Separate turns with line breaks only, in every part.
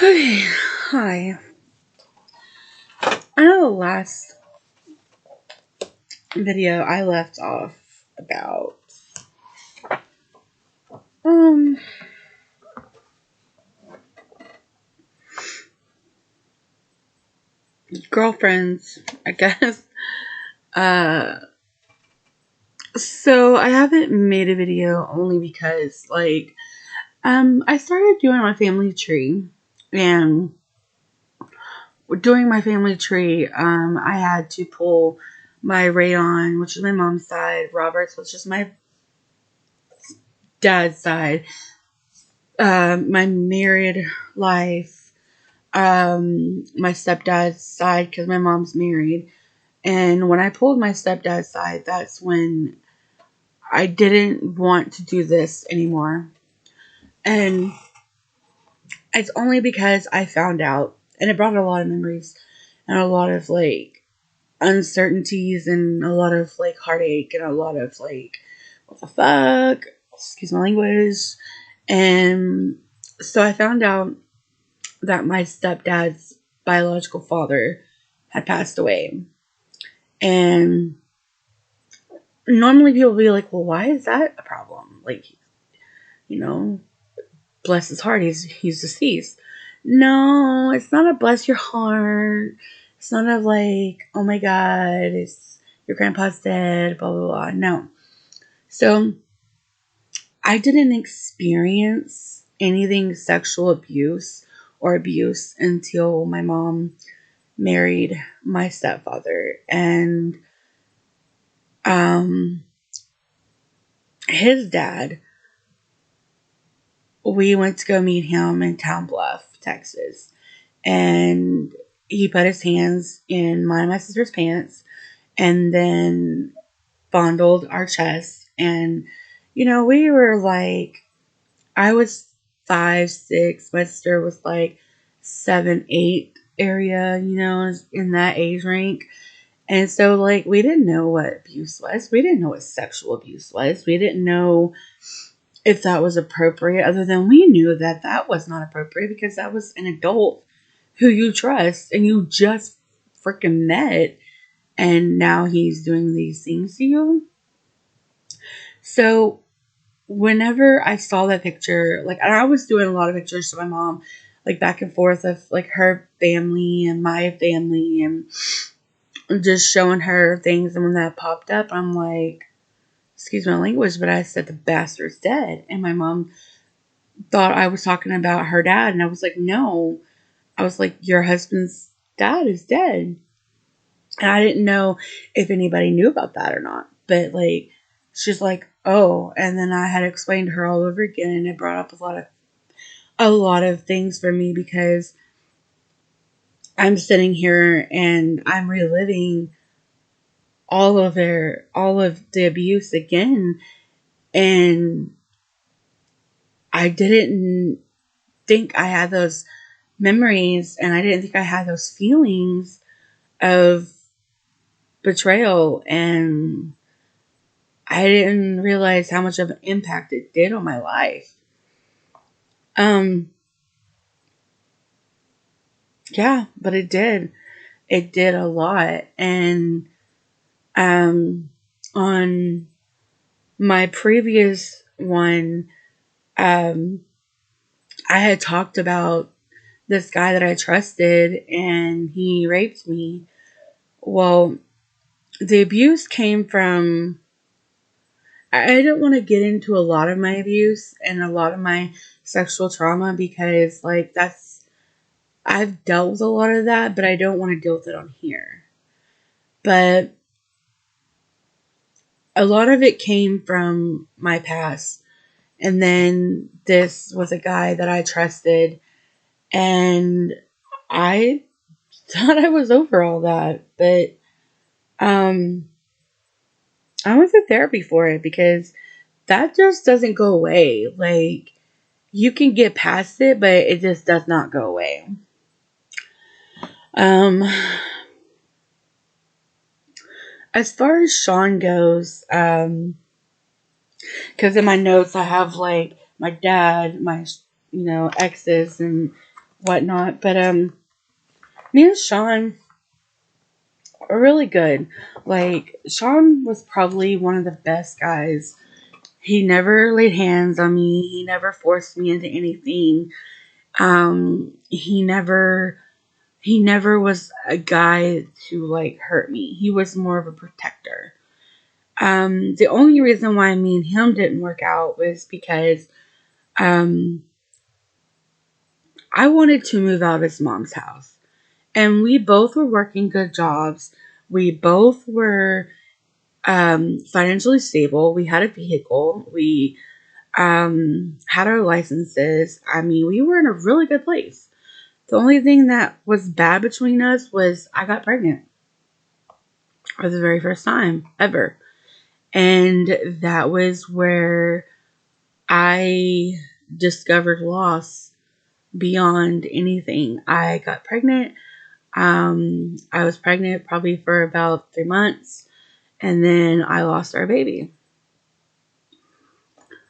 Okay, hi. I know the last video I left off about um girlfriends, I guess. Uh so I haven't made a video only because I started doing my family tree, and doing my family tree, I had to pull my Rayon, which is my mom's side, Roberts, which is my dad's side, my married life, my stepdad's side because my mom's married. And when I pulled my stepdad's side, that's when I didn't want to do this anymore. And it's only because I found out, and it brought a lot of memories and a lot of uncertainties and a lot of heartache and a lot of what the fuck? Excuse my language. And so I found out that my stepdad's biological father had passed away. And normally people will be like, well, why is that a problem? You know, bless his heart, he's deceased. No, it's not a bless your heart. It's not a oh my god, it's your grandpa's dead, blah blah blah. No. So I didn't experience anything sexual abuse or abuse until my mom married my stepfather. And his dad, we went to go meet him in Town Bluff, Texas. And he put his hands in mine and my sister's pants and then fondled our chests. And, we were I was 5, 6. My sister was 7, 8 area, in that age rank. And so, we didn't know what abuse was. We didn't know what sexual abuse was. We didn't know if that was appropriate, other than we knew that that was not appropriate because that was an adult who you trust and you just freaking met, and now he's doing these things to you. So whenever I saw that picture, and I was doing a lot of pictures to my mom, back and forth of her family and my family, and just showing her things. And when that popped up, I'm like, excuse my language, but I said the bastard's dead. And my mom thought I was talking about her dad, and I was like, no. I was like, your husband's dad is dead. And I didn't know if anybody knew about that or not. But she's like, oh. And then I had explained to her all over again, and it brought up a lot of things for me because I'm sitting here and I'm reliving all of the abuse again. And I didn't think I had those memories, and I didn't think I had those feelings of betrayal, and I didn't realize how much of an impact it did on my life. Yeah, but it did. It did a lot. And on my previous one, I had talked about this guy that I trusted, and he raped me. Well, the abuse came from, I don't want to get into a lot of my abuse and a lot of my sexual trauma because I've dealt with a lot of that, but I don't want to deal with it on here. But a lot of it came from my past. And then this was a guy that I trusted, and I thought I was over all that. But I went to therapy for it because that just doesn't go away. You can get past it, but it just does not go away. Um, as far as Sean goes, because in my notes I have my dad, my exes, and whatnot. But me and Sean are really good. Like, Sean was probably one of the best guys. He never laid hands on me. He never forced me into anything. He never was a guy to like hurt me. He was more of a protector. The only reason why me and him didn't work out was because um I wanted to move out of his mom's house. And we both were working good jobs. We both were financially stable. We had a vehicle. We had our licenses. I mean, we were in a really good place. The only thing that was bad between us was I got pregnant for the very first time ever. And that was where I discovered loss beyond anything. I got pregnant. I was pregnant probably for about 3 months, and then I lost our baby.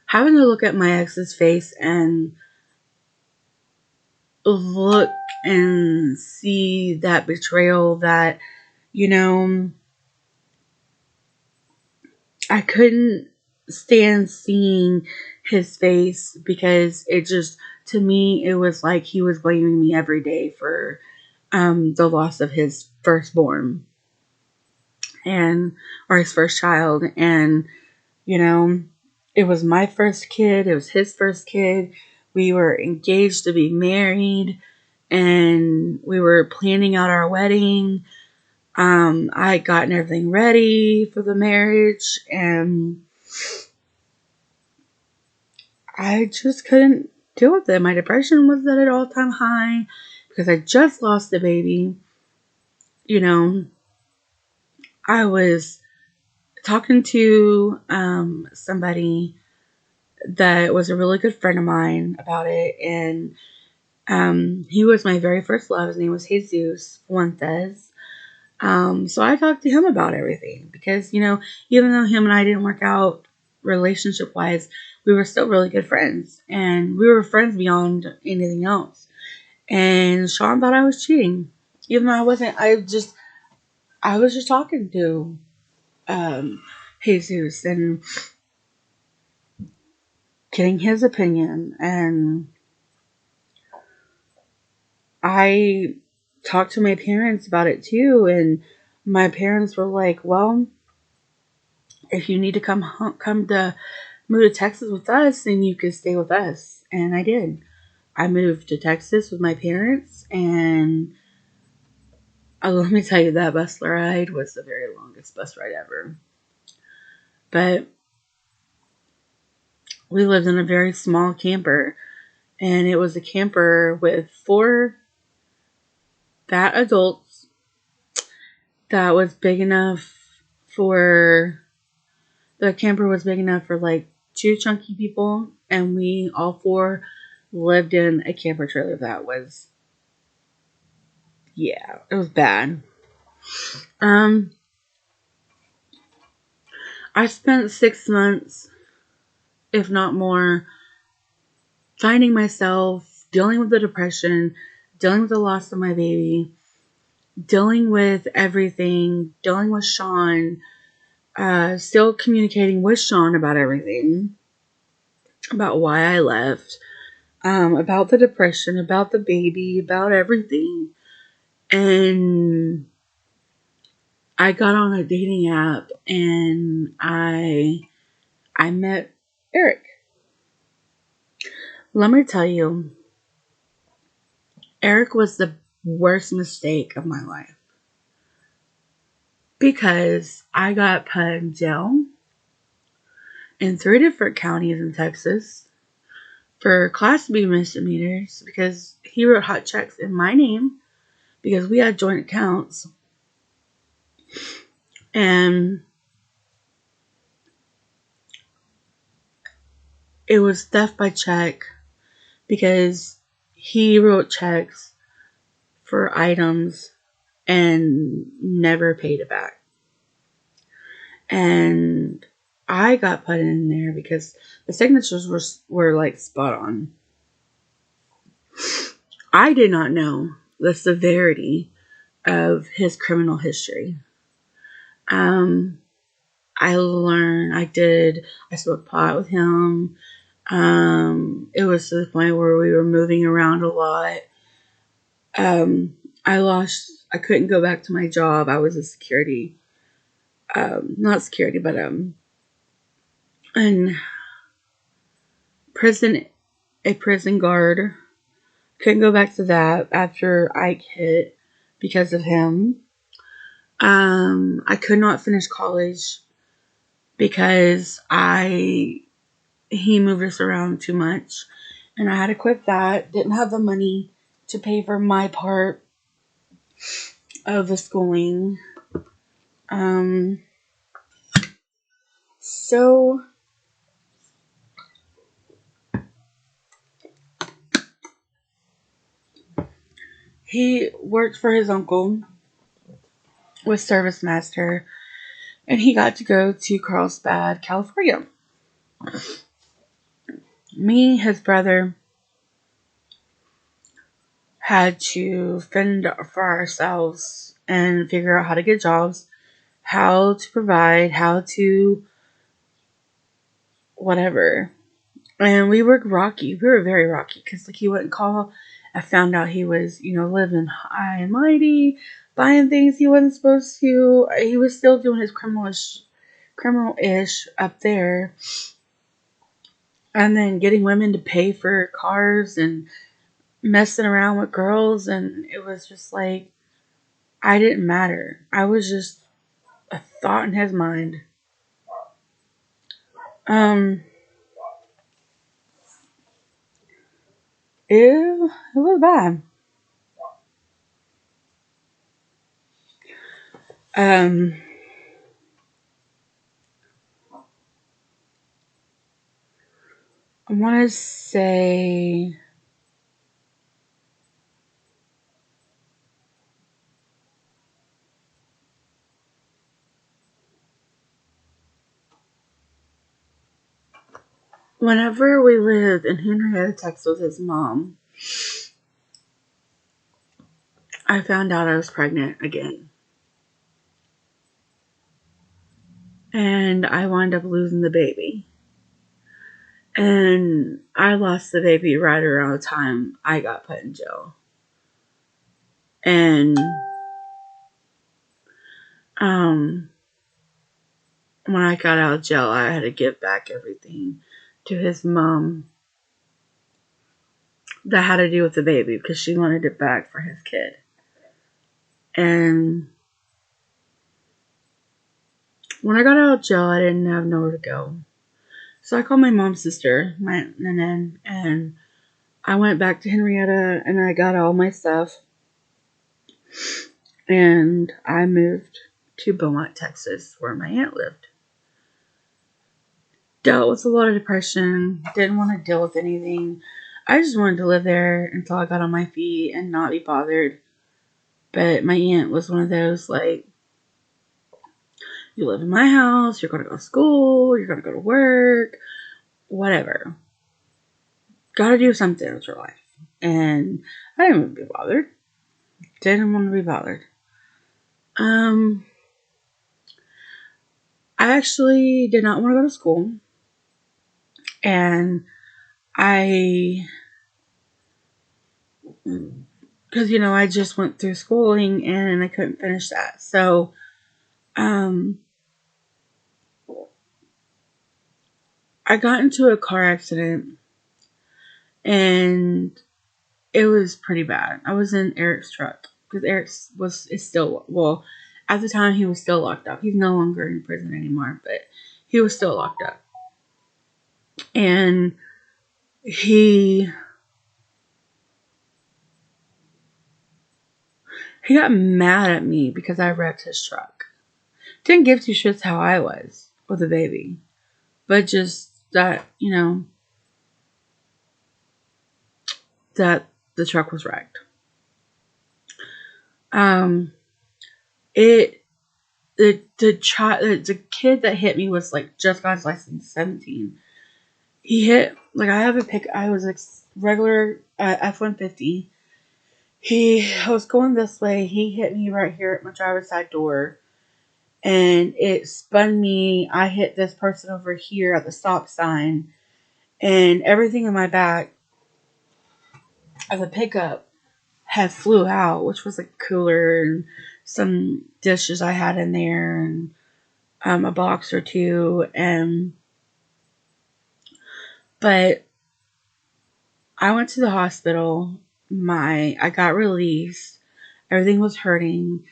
Having to look at my ex's face and look and see that betrayal, that, you know, I couldn't stand seeing his face, because it just, to me, it was like he was blaming me every day for the loss of his firstborn, and or his first child. And you know, it was my first kid, it was his first kid. We were engaged to be married, and we were planning out our wedding. I had gotten everything ready for the marriage, and I just couldn't deal with it. My depression was at an all-time high because I just lost the baby. You know, I was talking to somebody that was a really good friend of mine about it, and he was my very first love. His name was Jesus Fuentes. So I talked to him about everything because, even though him and I didn't work out relationship wise, we were still really good friends, and we were friends beyond anything else. And Sean thought I was cheating, even though I wasn't. I was just talking to Jesus and getting his opinion, and I talked to my parents about it too, and my parents were like, "Well, if you need to come to move to Texas with us, then you could stay with us." And I did. I moved to Texas with my parents, and let me tell you, that bus ride was the very longest bus ride ever. But we lived in a very small camper, and it was a camper with 4 fat adults that was big enough for the camper was big enough for like 2 chunky people, and we all 4 lived in a camper trailer that was, yeah, it was bad. Um, I spent 6 months, if not more, finding myself, dealing with the depression, dealing with the loss of my baby, dealing with everything, dealing with Sean, still communicating with Sean about everything, about why I left, about the depression, about the baby, about everything. And I got on a dating app, and I met Eric. Let me tell you, Eric was the worst mistake of my life, because I got put in jail in 3 different counties in Texas for Class B misdemeanors because he wrote hot checks in my name because we had joint accounts. And it was theft by check because he wrote checks for items and never paid it back. And I got put in there because the signatures were like spot on. I did not know the severity of his criminal history. Um, I smoked pot with him. It was to the point where we were moving around a lot. Um, I couldn't go back to my job. I was a security, not security, but, in prison, a prison guard. Couldn't go back to that after Ike hit because of him. I could not finish college because he moved us around too much, and I had to quit that. Didn't have the money to pay for my part of the schooling. Um, so he worked for his uncle, was service master, and he got to go to Carlsbad, California. Me, his brother, had to fend for ourselves and figure out how to get jobs, how to provide, how to whatever. And we were rocky. We were very rocky because, like, he wouldn't call. I found out he was, living high and mighty, buying things he wasn't supposed to. He was still doing his criminal-ish up there. And then getting women to pay for cars and messing around with girls. And it was just like, I didn't matter. I was just a thought in his mind. Um, it was bad. Um, I want to say whenever we lived in Henrietta, Texas with his mom, I found out I was pregnant again. And I wound up losing the baby. And I lost the baby right around the time I got put in jail. And when I got out of jail, I had to give back everything to his mom that had to do with the baby because she wanted it back for his kid. And when I got out of jail, I didn't have nowhere to go. So I called my mom's sister, my Nanan, and I went back to Henrietta and I got all my stuff. And I moved to Beaumont, Texas, where my aunt lived. Dealt with a lot of depression, didn't want to deal with anything. I just wanted to live there until I got on my feet and not be bothered. But my aunt was one of those, like, you live in my house, you're going to go to school, you're going to go to work, whatever. Got to do something with your life. And I didn't want to be bothered. Didn't want to be bothered. I actually did not want to go to school. And because, I just went through schooling and I couldn't finish that. So, I got into a car accident and it was pretty bad. I was in Eric's truck because is still, well, at the time he was still locked up. He's no longer in prison anymore, but he was still locked up. And he got mad at me because I wrecked his truck. Didn't give two shits how I was with a baby, but just that, that the truck was wrecked. The kid that hit me was like just got his license, 17. He hit, like, I was a regular F-150. I was going this way. He hit me right here at my driver's side door, and it spun me. I hit this person over here at the stop sign, and everything in my back of the pickup had flew out, which was a cooler and some dishes I had in there, and a box or two, but I went to the hospital. I got released. Everything was hurting.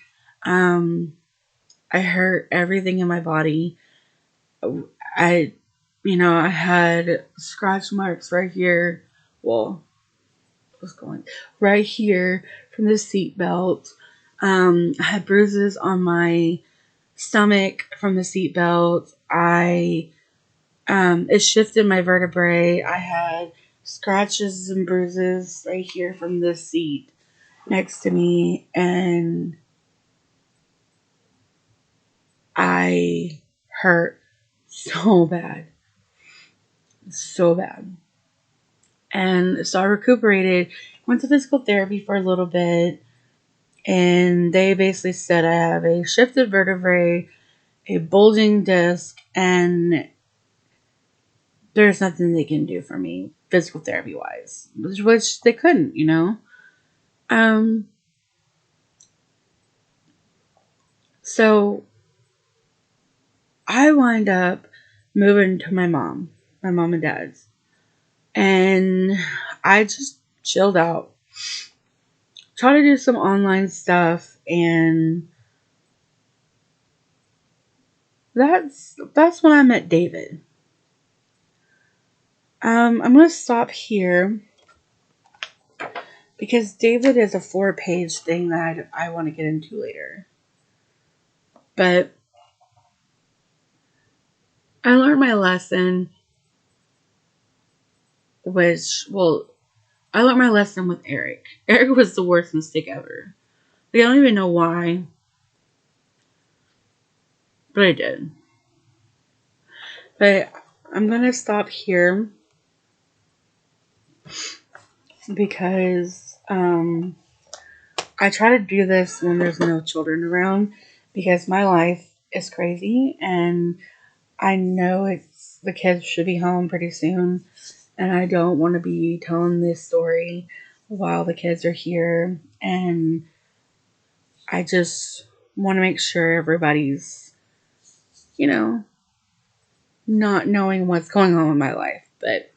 Um, I hurt everything in my body. I, I had scratch marks right here. Well, what's going right here from the seatbelt. I had bruises on my stomach from the seatbelt. It shifted my vertebrae. I had scratches and bruises right here from this seat next to me, and I hurt so bad. So bad. And so I recuperated, went to physical therapy for a little bit, and they basically said I have a shifted vertebrae, a bulging disc, and there's nothing they can do for me physical therapy wise, which they couldn't. Um, so I wind up moving to my mom and dad's, and I just chilled out, try to do some online stuff, and that's when I met David. I'm gonna stop here because David is a 4-page thing that I want to get into later. But I learned my lesson, I learned my lesson with Eric. Eric was the worst mistake ever. Like, I don't even know why, but I did. But I'm gonna stop here because I try to do this when there's no children around because my life is crazy and I know the kids should be home pretty soon, and I don't want to be telling this story while the kids are here, and I just want to make sure everybody's, not knowing what's going on with my life. But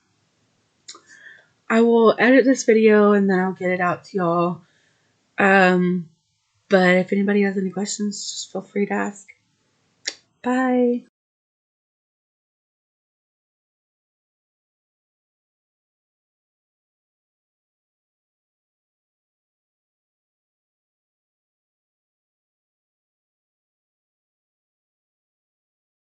I will edit this video and then I'll get it out to y'all. But if anybody has any questions, just feel free to ask. Bye.